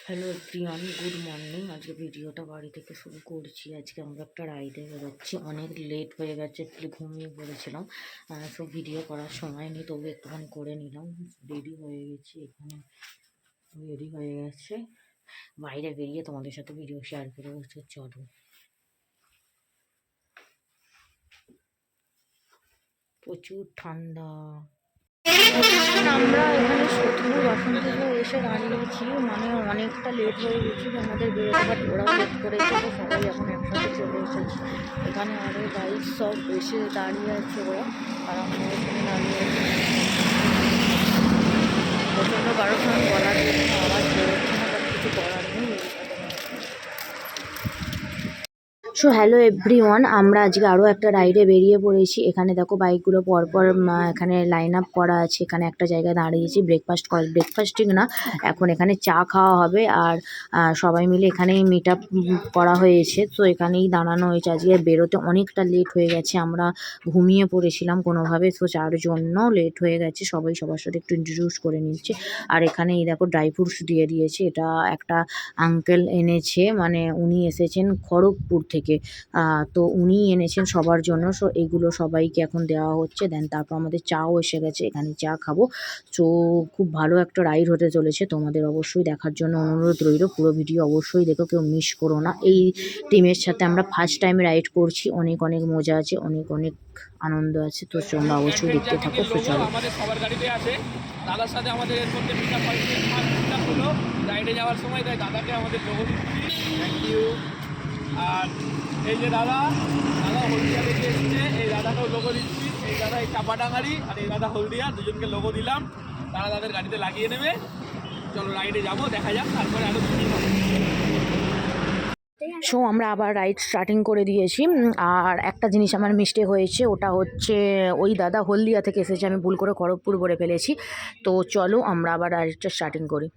Hello everyone, good morning. আজকে ভিডিওটা বাড়ি থেকে শুরু করছি। আজকে আমরা একটা রাইডে বেরোচ্ছি। অনেক লেট হয়ে গেছে, একটু ঘুমিয়ে পড়েছিলাম, তো ভিডিও করার সময় নেই, তবু একটুখানি করে নিলাম। রেডি হয়ে গেছি, এখানে রেডি হয়ে গেছে। বাইরে বেরিয়ে তোমাদের সাথে ভিডিও শেয়ার করে বলছে। চলো, প্রচুর ঠান্ডা। আমরা এখানে শত্রু বাসন থেকে এসে দাঁড়িয়েছি, মানে অনেকটা লেট হয়ে গেছি আমাদের বেরোতে, বাট ওরাও লেট করেছে, তো সবাই এখন একসাথে চলে এসেছি। এখানে আরও বাইক সব এসে দাঁড়িয়ে আছে ওরা, আর আমরা এখানে দাঁড়িয়ে আছি। প্রচণ্ড কারোর সঙ্গে বলার জন্য আওয়াজ বেরোচ্ছে না, বাট কিছু করার নেই। সো হ্যালো এভরিওয়ান, আমরা আজকে আরও একটা রাইডে বেরিয়ে পড়েছি। এখানে দেখো বাইকগুলো পরপর এখানে লাইন আপ করা আছে। এখানে একটা জায়গায় দাঁড়িয়েছি ব্রেকফাস্টিং না, এখন এখানে চা খাওয়া হবে। আর সবাই মিলে এখানেই মিট আপ করা হয়েছে, তো এখানেই দাঁড়ানো হয়েছে। আজকে বেরোতে অনেকটা লেট হয়ে গেছে, আমরা ঘুমিয়ে পড়েছিলাম কোনোভাবে, তো যার জন্য লেট হয়ে গেছে। সবাই সবার সাথে একটু ইন্ট্রোডিউস করে নিচ্ছে। আর এখানে এই দেখো ড্রাই ফ্রুটস দিয়ে দিয়েছে, এটা একটা আঙ্কেল এনেছে, মানে উনি এসেছেন খড়গপুর থেকে। তো উনি এনেছেন সবার জন্য। সো এগুলো সবাইকে এখন দেওয়া হচ্ছে। দেন তারপর আমাদের চাও এসে গেছে, এখানে চা খাবো। সো খুব ভালো একটা রাইড হতে চলেছে, তোমাদের অবশ্যই দেখার জন্য অনুরোধ রইল। পুরো ভিডিও অবশ্যই দেখো, কেউ মিস করো না। এই টিমের সাথে আমরা ফার্স্ট টাইম রাইড করছি, অনেক অনেক মজা আছে, অনেক অনেক আনন্দ আছে। তো তোমরা অবশ্যই দেখতে থাকো। তো চলো, আমাদের সবার গাড়িতে আছে। দাদার সাথে আমাদের এর মধ্যে মিটআপ হলো রাইডে যাওয়ার সময়, তাই দাদাকে আমাদের লোগো দিচ্ছি। Thank you. আর এই যে দাদা হলদিয়া থেকে এসেছে, এই দাদাকেও লোগো দিচ্ছি। এই দাদা এই চাপাডাঙ্গারি, আর এই দাদা হলদিয়া, দুজনকে লোগো দিলাম। তারা তাদের গাড়িতে লাগিয়ে নেবে। চলো রাইডে যাবো, দেখা যাক, তারপরে আরও দুদিন হবে। সো আমরা আবার রাইড স্টার্টিং করে দিয়েছি। আর একটা জিনিস আমার মিস্টেক হয়েছে, ওটা হচ্ছে ওই দাদা হলদিয়া থেকে এসেছে, আমি ভুল করে খড়গপুর বলে ফেলেছি। তো চলো আমরা আবার রাইডটা স্টার্টিং করি।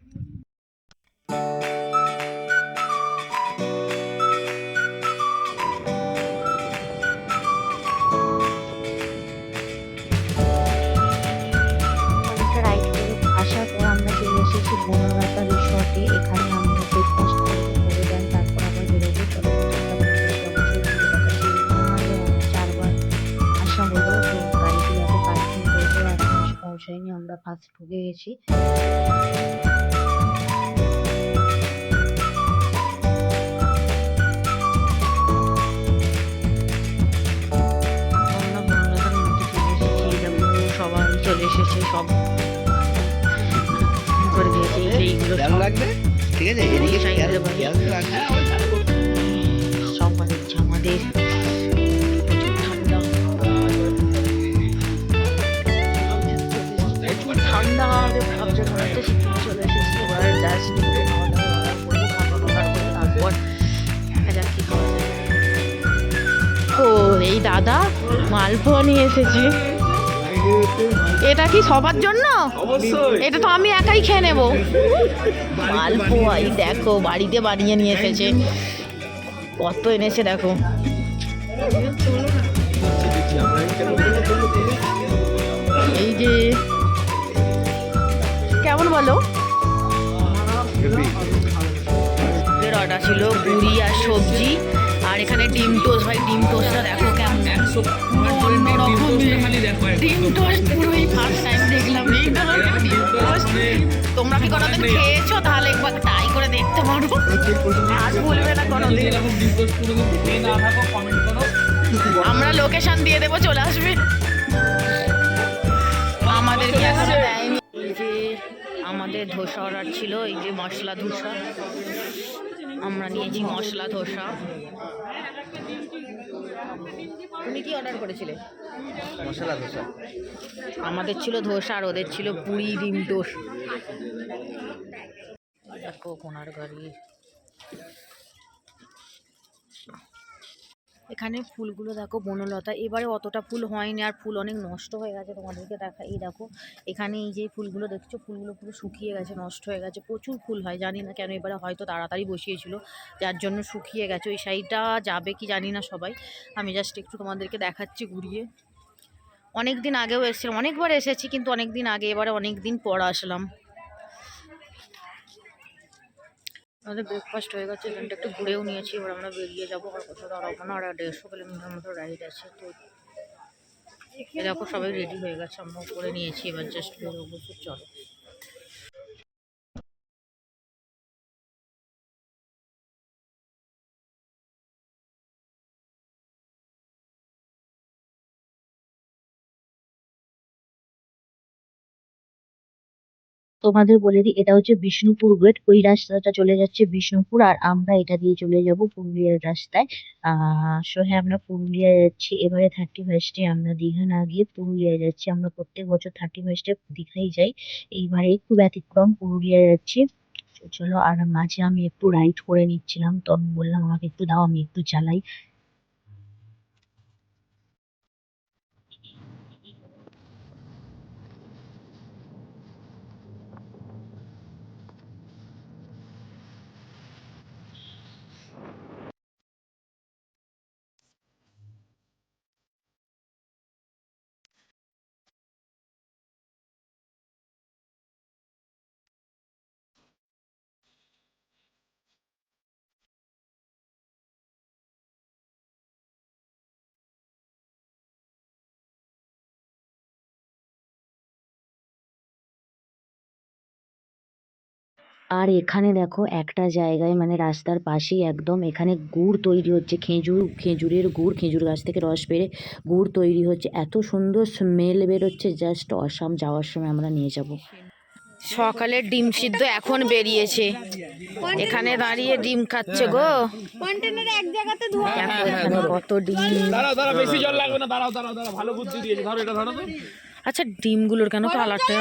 রাইড করে আসার পর আমরা চলে এসেছি বনলতা রিসর্টে। এখানে আমরা ব্রেকফাস্ট করে দেন, তারপর আবার বেরোবো। চলো, চারবার আসা হলো, তো গাড়িটি যাতে পার্কিং করবো এখন পৌঁছায়নি, আমরা ফার্স্ট ঢুকে গেছি। আমরা বনলতার মধ্যে চলে এসেছি, দেখো সবাই চলে এসেছে, সব করে দিয়েছে। এইগুলো ঠিক আছে, সব বানাচ্ছে আমাদের। প্রচুর ঠান্ডা, আমাদের ভাবছে মনে হচ্ছে সিকিমে চলে এসেছি। এবার জাস্ট খাওয়া দাওয়া করবো, খাওয়া দাওয়া করে তারপর দেখা যাক কি খাওয়া যায়। ও এই দাদা মালপোয়া নিয়ে এসেছে। এটা কি সবার জন্য? এটা তো আমি একাই খেয়ে নেবো। মালপোয়া এই দেখো বাড়িতে বানিয়ে নিয়ে এসেছে, কত এনেছে দেখো। এই যে কেমন বলো? অর্ডার ছিল পুরি আর সবজি, আর এখানে ডিম টোস্ট। ভাই ডিম টোস্টটা দেখো কেমন, ডিম টোস্ট পুরোই ফার্স্ট টাইম দেখলাম। তোমরা কি কোনোদিন খেয়েছো? তাহলে একবার ট্রাই করে দেখতে পারো, আজ বলবে না কোনোদিন। আমরা লোকেশন দিয়ে দেবো, চলে আসবে। আমাদেরকে এখনো দেয়নি। এই যে আমাদের ধোসা অর্ডার ছিল, এই যে মশলা ধোসা, আমরা নিয়েছি মশলা ধোসা। তুমি কি অর্ডার করেছিলে? মশলা ধোসা। আমাদের ছিল ধোসা, আর ওদের ছিল পুরি ডিম টোস্ট। দেখো কোনার গাড়ি। এখানে ফুলগুলো দেখো বনলতা, এবারে অতটা ফুল হয়নি, আর ফুল অনেক নষ্ট হয়ে গেছে। তোমাদেরকে দেখা, এই দেখো এখানে এই যে ফুলগুলো দেখছো, ফুলগুলো পুরো শুকিয়ে গেছে, নষ্ট হয়ে গেছে। প্রচুর ফুল হয়, জানি না কেন, এবারে হয়তো তাড়াতাড়ি বসিয়েছিল যার জন্য শুকিয়ে গেছে। ওই সাইডটা যাবে কি জানি না সবাই, আমি জাস্ট একটু তোমাদেরকে দেখাচ্ছি ঘুরিয়ে। অনেক দিন আগেও এসেছিলাম, অনেকবার এসেছি, কিন্তু অনেক দিন আগে, এবারে অনেক দিন পর আসলাম। আমাদের ব্রেকফাস্ট হয়ে গেছে, এখানটা একটু ঘুরেও নিয়েছি। এবার আমরা বেরিয়ে যাবো, আর কোথাও দাঁড়াবো না। আর 150 কিলোমিটার মতো রাইড আছে। তো এ দেখো সবাই রেডি হয়ে গেছে, আমরাও করে নিয়েছি, এবার জাস্ট বেরোবো। তো চলো। তোমাদের বলে দিই, এটা হচ্ছে বিষ্ণুপুর গেট। ওই রাস্তাটা চলে যাচ্ছে বিষ্ণুপুর, আর আমরা এটা দিয়ে চলে যাব পুরুলিয়ার রাস্তায়। হ্যাঁ, আমরা পুরুলিয়া যাচ্ছি এবারে। 31 আমরা দীঘা না গিয়ে পুরুলিয়ায় যাচ্ছি। আমরা প্রত্যেক বছর 31 দীঘাই যাই, এইবারে একটু ব্যতিক্রম, পুরুলিয়া যাচ্ছি। তো চলো। আর মাঝে আমি একটু রাইড করে নিচ্ছিলাম, তো আমি বললাম আমাকে একটু দাও, আমি একটু চালাই। আর এখানে দেখো একটা জায়গায়, মানে রাস্তার পাশেই একদম, এখানে গুড় তৈরি হচ্ছে। খেজুরের গুড়, খেজুর গাছ থেকে রস পেরে গুড় তৈরি হচ্ছে। এত সুন্দর স্মেল বেরোচ্ছে, জাস্ট অসাম। যাওয়ার সময় আমরা নিয়ে যাব। সকালের ডিম সিদ্ধ এখন বেরিয়েছে, এখানে দাঁড়িয়ে ডিম খাচ্ছে গো। কন্টেনারে এক জায়গাতে ধোয়া। দেখো এখানে কত ডিম। দাঁড়াও দাঁড়াও, বেশি জল লাগবে না, দাঁড়াও দাঁড়াও দাঁড়াও, ভালো বুদ্ধি দিয়েছে। ধরো এটা, ধরো তো। আচ্ছা, ডিমগুলোর কেন কালারটা?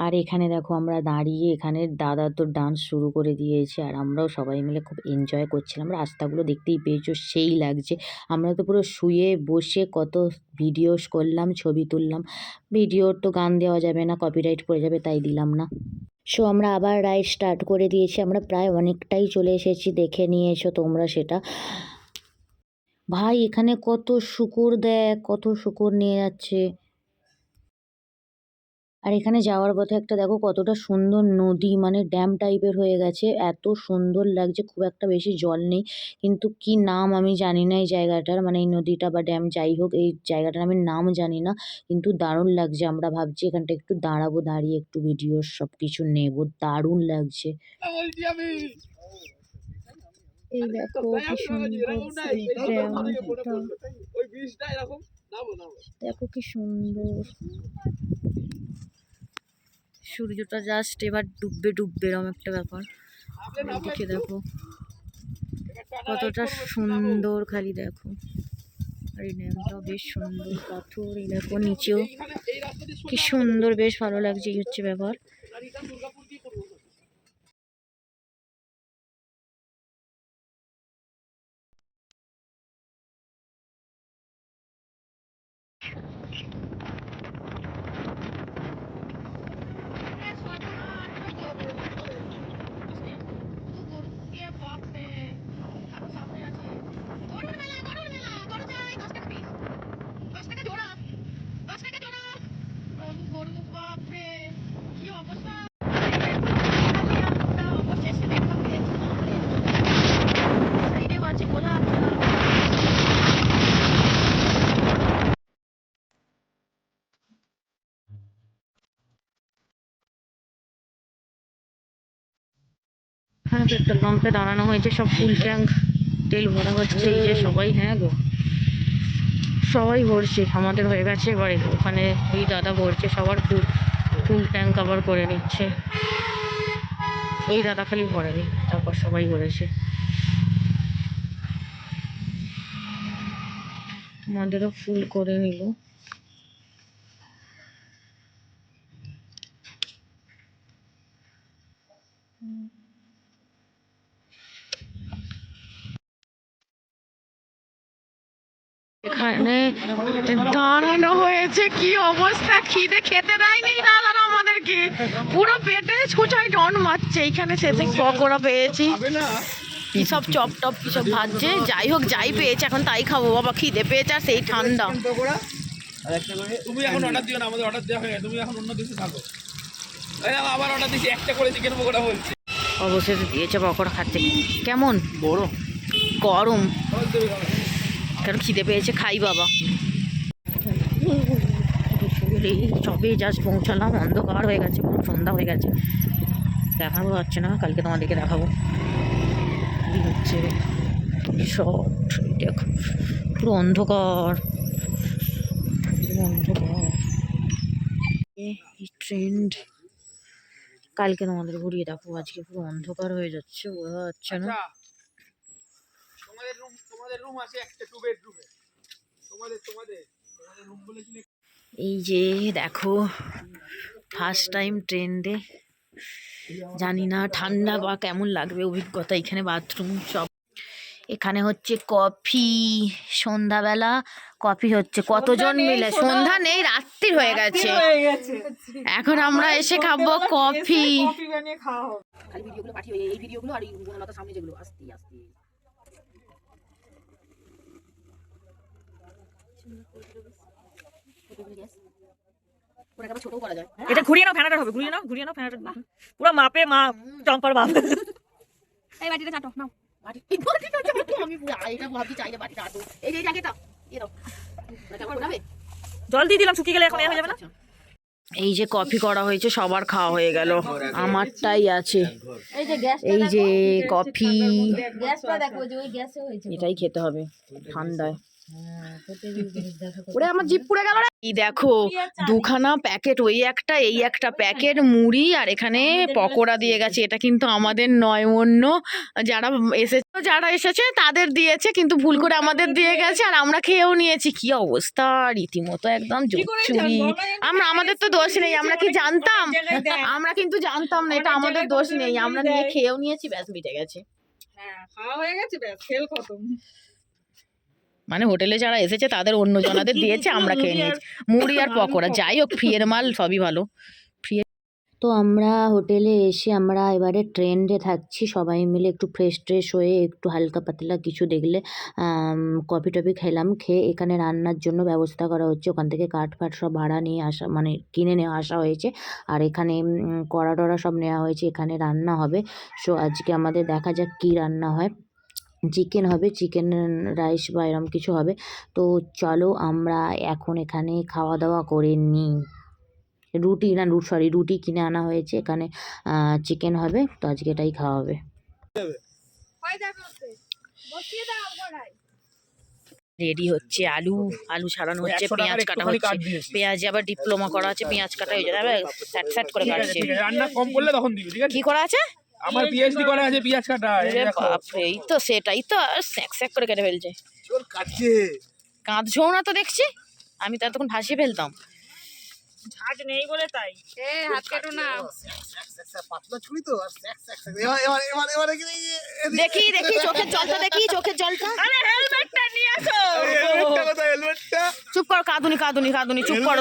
আর এখানে দেখো আমরা দাঁড়িয়ে, এখানে দাদা তো ডান্স শুরু করে দিয়েছে, আর আমরাও সবাই মিলে খুব এনজয় করছিলাম। রাস্তাগুলো দেখতেই পেয়েছো, সেই লাগছে। আমরা তো পুরো শুয়ে বসে কত ভিডিওস করলাম, ছবি তুললাম। ভিডিওর তো গান দেওয়া যাবে না, কপিরাইট পড়ে যাবে, তাই দিলাম না। আমরা আবার রাইড স্টার্ট করে দিয়েছি। আমরা প্রায় অনেকটাই চলে এসেছি, দেখে নিয়েছো তোমরা সেটা। ভাই এখানে কত শুকুর, দেখ কত শুকুর নিয়ে যাচ্ছে। আর এখানে যাওয়ার পথে একটা দেখো কতটা সুন্দর নদী, মানে ড্যাম টাইপের হয়ে গেছে, এত সুন্দর লাগছে। খুব একটা বেশি জল নেই, কিন্তু কি নাম আমি জানি না এই জায়গাটার, মানে এই নদীটা বা ড্যাম যাই হোক, এই জায়গাটার আমি নাম জানি না, কিন্তু দারুণ লাগছে। আমরা ভাবছি এখানটা একটু দাঁড়াবো, দাঁড়িয়ে একটু ভিডিও সব কিছু নেবো, দারুণ লাগছে। বলছি আমি এই দেখো কি সুন্দর ড্যামটা, ওই বীজটা এরকম নামো নামো। দেখো কি সুন্দর। সূর্যটা জাস্ট এবার ডুববে ডুববে, এরকম একটা ব্যাপার। এইদিকে দেখো কতটা সুন্দর, খালি দেখো। আর এই ড্যামটাও বেশ সুন্দর, পাথর। এই দেখো নিচেও কি সুন্দর, বেশ ভালো লাগছে। এই হচ্ছে ব্যাপার। হ্যাঁ, পেট্রোল পাম্পে দাঁড়ানো হয়েছে, সব ফুল ট্যাঙ্ক তেল ভরা হচ্ছে। এই যে সবাই, হ্যাঁ গো, সবাই ভরছে। আমাদের হয়ে গেছে, এবারে ওখানে ওই দাদা ভরছে, সবার ফুল ফুল ট্যাঙ্ক আবার করে নিচ্ছে। ওই দাদা খালি ভরেনি, তারপর সবাই ভরেছে। আমাদেরও ফুল করে নিল। এখানে দাঁড়ানো হয়েছে, কি অবস্থা! খিদে খেতে দেয়নি দাদারা আমাদেরকে, পুরো পেটে ছুঁচাই ডন মারছে। এইখানে শেষে পকোড়া পেয়েছি, কি সব চপ টপ কি সব ভাজছে। যাই হোক, যাই পেয়েছে এখন তাই খাবো। বাবা খিদে পেয়েছে, আর সেই ঠান্ডা। তুমি এখন অর্ডার দিও না, আমাদের অর্ডার দেওয়া হয়ে গেছে। তুমি এখন অন্য দেশে থাকো। আবার অর্ডার দিচ্ছি, একটা করে চিকেন পকোড়া বলছি। অবশেষে দিয়েছে, পকোড়া খাচ্ছে। কেমন? বড় গরম, কারণ খিদে পেয়েছে, খাই বাবা। এই সবে জাস্ট পৌঁছালাম, অন্ধকার হয়ে গেছে, পুরো সন্ধ্যা হয়ে গেছে, দেখাবো যাচ্ছে না, কালকে তোমাদেরকে দেখাবো। কি হচ্ছে সব, দেখো পুরো অন্ধকার, পুরো অন্ধকার। এই ট্রেন্ড কালকে তোমাদের ঘুরিয়ে দেখো, আজকে পুরো অন্ধকার হয়ে যাচ্ছে, বোঝা যাচ্ছে না। তোমাদের রুম আছে একটা 2 বেডরুমে, তোমাদের রুম বলে কি? এই যে দেখো, ফার্স্ট টাইম ট্রেনে, জানি না ঠান্ডা বা কেমন লাগবে অভিজ্ঞতা। এখানে বাথরুম সব, এখানে হচ্ছে কফি, সন্ধ্যাবেলা কফি হচ্ছে, কতজন মিলে, সন্ধ্যা নেই, রাত্রি হয়ে গেছে, এখন আমরা এসে খাবো কফি। খালি ভিডিওগুলো পাঠিয়ে, এই ভিডিওগুলো আর এই বনলতার সামনে যেগুলো, আস্তে আস্তে ছোট করা যায়। এটা ঘুরিয়ে নাও, ফ্যানাটা হবে, ঘুরিয়ে নাও ফ্যানাটা, পুরো মাপে মা চম্পার বাপ। এই বাটিটা চাটো নাও। আমি এটা ভাবছি চাইলে বাটিটা আটো, এই যে জায়গাটা এ দাও, জল দিয়ে দিলাম, শুকিয়ে গেলে এখন এ হয়ে যাবে না। এই যে কফি করা হয়েছে, সবার খাওয়া হয়ে গেল, আমারটাই আছে। এই যে কফি, গ্যাসটা দেখো, যে ওই গ্যাসে হয়েছে। এটাই খেতে হবে ঠান্ডায়। ওরে আমার জিভ পুড়ে গেল রে। এই দেখো দুখানা প্যাকেট, ওই একটা এই একটা প্যাকেট মুড়ি, আর এখানে পকোড়া দিয়ে গেছে। এটা কিন্তু আমাদের নয়, অন্য যারা এসেছে তাদের দিয়েছে, কিন্তু ভুল করে আমাদের দিয়ে গেছে, আর আমরা খেয়েও নিয়েছি। কি অবস্থা রীতিমতো, একদম জোচ্চুরি। আমাদের তো দোষ নেই, আমরা কি জানতাম? আমরা কিন্তু জানতাম না, এটা আমাদের দোষ নেই, আমরা নিয়ে খেয়েও নিয়েছি, ব্যাস মিটে গেছে। হ্যাঁ, খাওয়া হয়ে গেছে, ব্যাস খেল খতম। মানে হোটেলে যারা এসেছে তাদের অন্য জনাদের দিয়েছে, আমরা খেয়ে নিয়েছি মুড়ি আর পকোড়া। যাই হোক, ফ্রিয়ের মাল সবই ভালো। তো আমরা হোটেলে এসে আমরা এবারে ট্রেন্ডে থাকছি, সবাই মিলে একটু ফ্রেশ হয়ে একটু হালকা পাতলা কিছু দেখলে কফি টফি খেলাম। খেয়ে এখানে রান্নার জন্য ব্যবস্থা করা হচ্ছে, ওখান থেকে কাঠ ফাট সব ভাড়া নিয়ে আসা, মানে কিনে নিয়ে আসা হয়েছে, আর এখানে কড়া টড়া সব নেওয়া হয়েছে, এখানে রান্না হবে। সো আজকে আমাদের দেখা যাক কী রান্না হয়। চিকেন হবে, চিকেন রাইস বা এরম কিছু হবে। তো চলো আমরা এখন এখানে খাওয়া দাওয়া করে নিই। রুটি কিনে আনা হয়েছে, এখানে চিকেন হবে, তো আজকে এটাই খাওয়া হবে। হয়ে যাবে ওতে। বসিয়ে দাও কড়াই। রেডি হচ্ছে আলু ছাড়ানো হচ্ছে, পেঁয়াজ কাটা হচ্ছে, পেঁয়াজে আবার ডিপ্লোমা করা আছে, পেঁয়াজ কাটা হয়ে যাবে, স্যাট করে কাটছে। রান্না কম করলে তখন দিবি, ঠিক আছে? কি করা আছে? আমার পিএইচডি করা আছে পেঁয়াজ কাটা। বাপরে, এই তো সেটাই তো, স্যাক করে কেটে ফেলছে। কাঁদছেও না তো দেখছি, আমি তো এতক্ষণ ভাসিয়ে ফেলতাম। ঝাঁজ নেই বলে তাই। হাত কেটো না। দেখি চোখের জলটা, চোখের জলটা। আরে হেলমেটটা নিয়ে আসো। চুপ করো, কাঁদুনি, চুপ করো,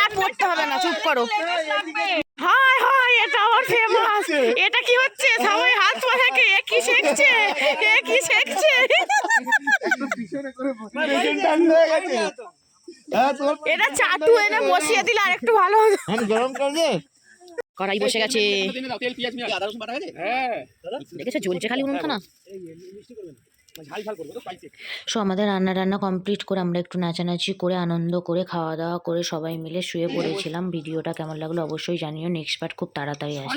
আর পড়তে হবে না, চুপ করো। হায় এটা আমার ফেমাস। এটা কি হচ্ছে? সবাই হাত পাখাকে কি শেখছে? এটা চাটু এনে বসিয়ে দিলে আর একটু ভালো হতো। কড়াই বসে গেছে, দেখেছো জ্বলছে খালি উনুনখানা। সো আমাদের রান্না কমপ্লিট করে আমরা একটু নাচানাচি করে আনন্দ করে খাওয়া দাওয়া করে সবাই মিলে শুয়ে পড়েছিলাম। ভিডিওটা কেমন লাগলো অবশ্যই জানিও। নেক্সট পার্ট খুব তাড়াতাড়ি আসবে।